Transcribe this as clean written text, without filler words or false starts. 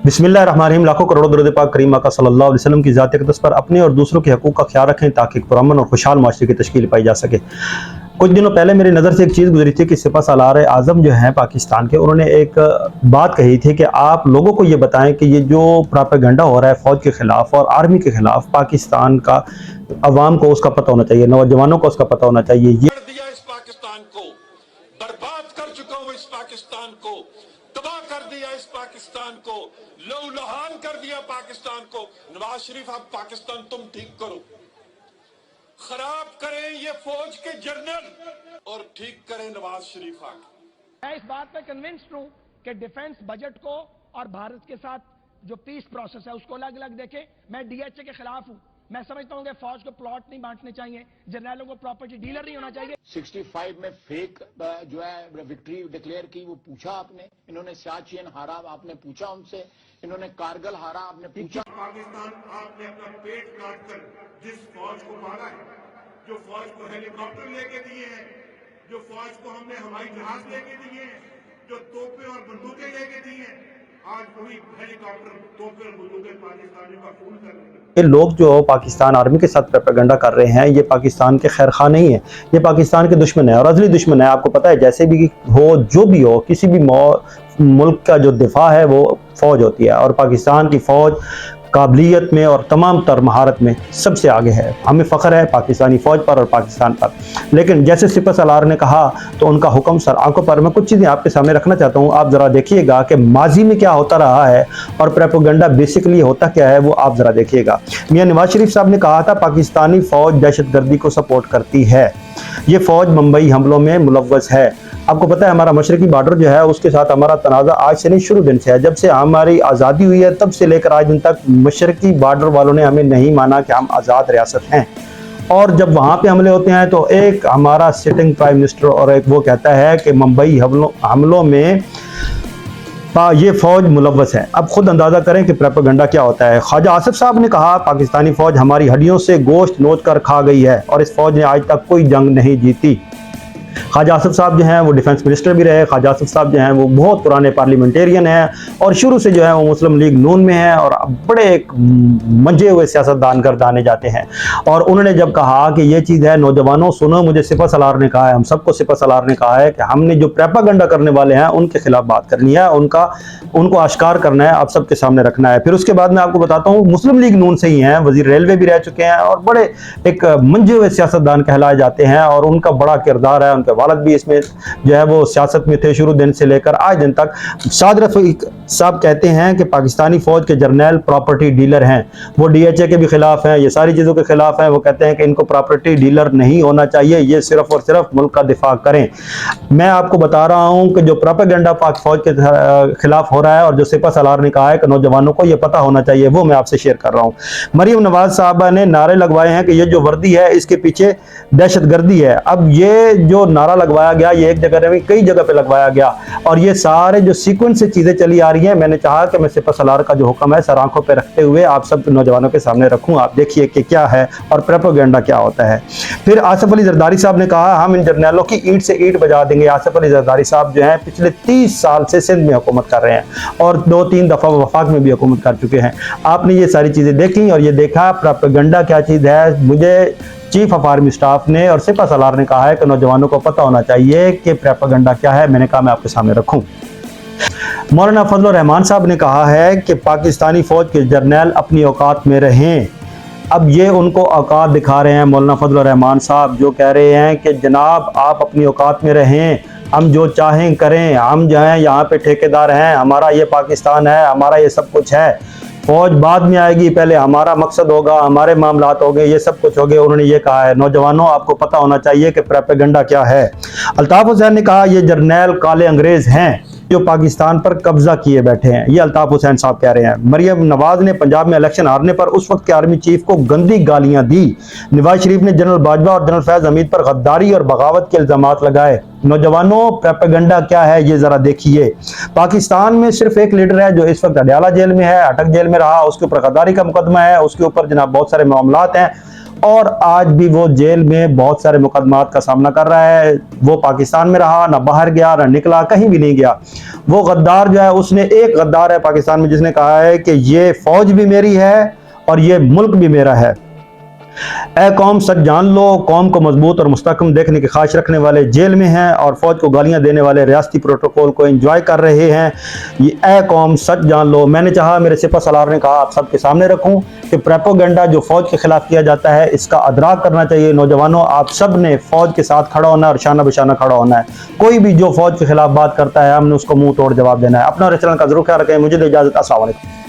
बिस्मिल्लाहिर्रहमानिर्रहीम। लाखों करोड़ों दुरूद पाक करीम आका सल्लल्लाहु अलैहि वसल्लम की ज़ात अक़दस पर अपने और दूसरों के हकूक़ का ख्याल रखें ताकि पुरअमन और खुशहाल माशरे की तश्कील पाई जा सके। कुछ दिनों पहले मेरी नज़र से एक चीज़ गुजरी थी कि सिपह-सालार आज़म जो हैं पाकिस्तान के, उन्होंने एक बात कही थी कि आप लोगों को ये बताएं कि ये जो प्रोपेगेंडा हो रहा है फ़ौज के ख़िलाफ़ और आर्मी के ख़िलाफ़, पाकिस्तान का अवाम को उसका पता होना चाहिए, नौजवानों को उसका पता होना चाहिए। ये दिया इस पाकिस्तान को, बर्बाद कर चुका हूं इस पाकिस्तान को, तबाह कर दिया इस पाकिस्तान को, लहूलुहान कर दिया पाकिस्तान को। नवाज शरीफ, आप पाकिस्तान तुम ठीक करो, खराब करें ये फौज के जनरल और ठीक करें नवाज शरीफ आके। मैं इस बात पे कन्विंस्ड हूं कि डिफेंस बजट को और भारत के साथ जो पीस प्रोसेस है उसको अलग अलग देखें। मैं डीएचए के खिलाफ हूं। मैं समझता हूं कि फौज को प्लॉट नहीं बांटने चाहिए, जर्नलों को प्रॉपर्टी डीलर नहीं होना चाहिए। 65 में फेक जो है विक्ट्री डिक्लेयर की, वो पूछा आपने। इन्होंने सियाचिन हारा, आपने पूछा उनसे। इन्होंने कारगिल हारा, आपने पूछा। पाकिस्तान आपने अपना पेट काट कर जिस फौज को मारा है, जो फौज को हेलीकॉप्टर लेके दिए हैं, जो फौज को हमने हवाई जहाज लेके दिए हैं, जो तोपें और बंदूकें लेके दी हैं, आज वही हेलीकॉप्टर, तोपें और बंदूकें पाकिस्तानियों का खून कर रही है। ये लोग जो पाकिस्तान आर्मी के साथ प्रोपेगेंडा कर रहे हैं, ये पाकिस्तान के खैर खा नहीं है, ये पाकिस्तान के दुश्मन है और अज़ली दुश्मन है। आपको पता है, जैसे भी हो, जो भी हो, किसी भी मुल्क का जो दिफा है वो फ़ौज होती है और पाकिस्तान की फ़ौज काबिलियत में और तमाम तर महारत में सबसे आगे है। हमें फ़ख्र है पाकिस्तानी फ़ौज पर और पाकिस्तान पर। लेकिन जैसे सिपह-सालार ने कहा तो उनका हुक्म सर आंखों पर। मैं कुछ चीज़ें आपके सामने रखना चाहता हूँ, आप ज़रा देखिएगा कि माजी में क्या होता रहा है और प्रोपेगेंडा बेसिकली होता क्या है, वो आप ज़रा देखिएगा। मियां नवाज शरीफ साहब ने कहा था पाकिस्तानी फ़ौज दहशतगर्दी को सपोर्ट करती है, ये फ़ौज मुंबई हमलों में मुलव्वस है। आपको पता है हमारा मशरकी बॉर्डर जो है उसके साथ हमारा तनाज़ा आज से नहीं, शुरू दिन से है। जब से हमारी आज़ादी हुई है तब से लेकर आज दिन तक मशरकी बॉर्डर वालों ने हमें नहीं माना कि हम आज़ाद रियासत हैं। और जब वहाँ पे हमले होते हैं तो एक हमारा सिटिंग प्राइम मिनिस्टर और एक वो कहता है कि मुंबई हमलों में ये फ़ौज मुलव्वस है। अब खुद अंदाज़ा करें कि प्रोपेगेंडा क्या होता है। ख्वाजा आसिफ साहब ने कहा पाकिस्तानी फ़ौज हमारी हड्डियों से गोश्त नोच कर खा गई है और इस फ़ौज ने आज तक कोई जंग नहीं जीती। ख्वाजा आसिफ साहब जो हैं वो डिफेंस मिनिस्टर भी रहे। ख्वाजा आसिफ साहब जो हैं वो बहुत पुराने पार्लियामेंटेरियन हैं और शुरू से जो है वो मुस्लिम लीग नून में है और बड़े एक मंजे हुए सियासतदान गर्दाने जाते हैं। और उन्होंने जब कहा कि ये चीज़ है, नौजवानों सुनो, मुझे सिपह-सालार ने कहा है, हम सबको सिपह-सालार ने कहा है कि हमने जो प्रोपेगेंडा करने वाले हैं उनके खिलाफ बात करनी है, उनको आश्कार करना है, आप सबके सामने रखना है। फिर उसके बाद मैं आपको बताता हूँ मुस्लिम लीग नून से ही हैं, वजीर रेलवे भी रह चुके हैं और बड़े एक मंजे हुए सियासतदान कहलाए जाते हैं और उनका बड़ा किरदार है। उनके वालिद भी इसमें जो है वो सियासत में थे शुरू दिन से लेकर आज दिन तक। साद रफीक साहब कहते हैं कि पाकिस्तानी फौज के जर्नल प्रॉपर्टी डीलर हैं, वो डीएचए के भी खिलाफ हैं, ये सारी चीज़ों के खिलाफ हैं। वो कहते हैं कि इनको प्रॉपर्टी डीलर नहीं होना चाहिए, ये सिर्फ और सिर्फ मुल्क का दिफा करें। मैं आपको बता रहा हूँ कि जो प्रोपेगेंडा पाक फौज के खिलाफ हो रहा है और जो सिपह-सालार ने कहा है कि नौजवानों को ये पता होना चाहिए, वो मैं आपसे शेयर कर रहा हूँ। मरियम नवाज साहबा ने नारे लगवाए हैं कि ये जो वर्दी है इसके पीछे दहशतगर्दी है। अब ये जो नारा लगवाया गया, ये एक जगह नहीं कई जगह पे लगवाया गया और ये सारे जो सीक्वेंस से चीज़ें चली आ रही हैं, मैंने चाहा कि मैं सिपह-सालार का जो हुक्म है सर आंखों पे रखते हुए आप सब नौजवानों के सामने रखूं। आप देखिए कि क्या है और प्रोपेगेंडा क्या होता है। फिर आसिफ अली जरदारी साहब ने कहा हम इन जर्नलों की ईंट से ईंट बजा देंगे। आसिफ अली जरदारी साहब जो हैं पिछले 30 साल से सिंध में हुकूमत कर रहे हैं और 2-3 दफ़ा वफाक में भी हुकूमत कर चुके हैं। आपने ये सारी चीज़ें देखी और ये देखा प्रोपेगेंडा क्या चीज़ है। मुझे चीफ ऑफ आर्मी स्टाफ ने और सिपह-सालार ने कहा है कि नौजवानों को पता होना चाहिए कि प्रोपेगेंडा क्या है। मैंने कहा मैं आपके सामने रखूं। मौलाना फजलुर रहमान साहब ने कहा है कि पाकिस्तानी फौज के जर्नल अपनी औकात में रहें। अब ये उनको औकात दिखा रहे हैं मौलाना फजलुर रहमान साहब, जो कह रहे हैं कि जनाब आप अपनी औकात में रहें, हम जो चाहें करें, हम जो हैं यहाँ पे ठेकेदार हैं, हमारा ये पाकिस्तान है, हमारा ये सब कुछ है, फौज बाद में आएगी, पहले हमारा मकसद होगा, हमारे मामलात होंगे, ये सब कुछ होंगे। उन्होंने ये कहा है नौजवानों आपको पता होना चाहिए कि प्रोपेगेंडा क्या है। अल्ताफ हुसैन ने कहा ये जर्नल काले अंग्रेज हैं जो पाकिस्तान पर कब्जा किए बैठे हैं, ये अल्ताफ हुसैन साहब कह रहे हैं। मरियम नवाज ने पंजाब में इलेक्शन हारने पर उस वक्त के आर्मी चीफ को गंदी गालियां दी। नवाज शरीफ ने जनरल बाजवा और जनरल फैज हमीद पर गद्दारी और बगावत के इल्जामात लगाए। नौजवानों प्रोपेगेंडा क्या है ये जरा देखिए। पाकिस्तान में सिर्फ एक लीडर है जो इस वक्त अडयाला जेल में है, अटक जेल में रहा, उसके ऊपर गद्दारी का मुकदमा है, उसके ऊपर जनाब बहुत सारे मामलात हैं। और आज भी वो जेल में बहुत सारे मुकदमात का सामना कर रहा है। वो पाकिस्तान में रहा, ना बाहर गया, ना निकला, कहीं भी नहीं गया। वो गद्दार जो है, उसने एक गद्दार है पाकिस्तान में जिसने कहा है कि ये फौज भी मेरी है और ये मुल्क भी मेरा है। ऐ कौम सच जान लो, कौम को मजबूत और मुस्तहकम देखने की ख्वाहिश रखने वाले जेल में हैं और फौज को गालियां देने वाले रियासती प्रोटोकॉल को एंजॉय कर रहे हैं। ये ऐ कौम सच जान लो। मैंने चाहा, मेरे सिपह सलार ने कहा, आप सबके सामने रखूं कि प्रोपेगेंडा जो फौज के खिलाफ किया जाता है, इसका अदराक करना चाहिए। नौजवानों, आप सब ने फौज के साथ खड़ा होना है और शाना बशाना खड़ा होना है। कोई भी जो फौज के खिलाफ बात करता है, हमने उसको मुंह तोड़ जवाब देना है। अपना और इस चैनल का जरूर ख्याल रखें। मुझे दे इजाजत। अस्सलाम वालेकुम।